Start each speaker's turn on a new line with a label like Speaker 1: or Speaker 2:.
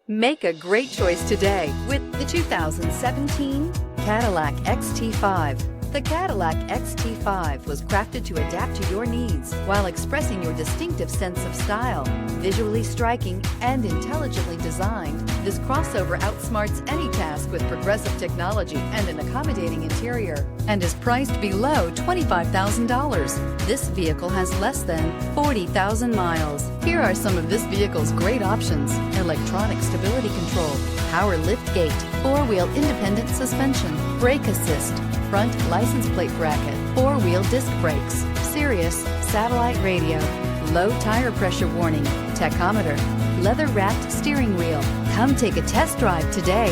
Speaker 1: Make a great choice today with the 2017 Cadillac XT5. The Cadillac XT5 was crafted to adapt to your needs while expressing your distinctive sense of style. Visually striking and intelligently designed, this crossover outsmarts any task with progressive technology and an accommodating interior, and is priced below $25,000. This vehicle has less than 40,000 miles. Here are some of this vehicle's great options: electronic stability control, power liftgate, four-wheel independent suspension, brake assist, front license plate bracket, four-wheel disc brakes, Sirius satellite radio, low tire pressure warning, tachometer, leather-wrapped steering wheel. Come take a test drive today.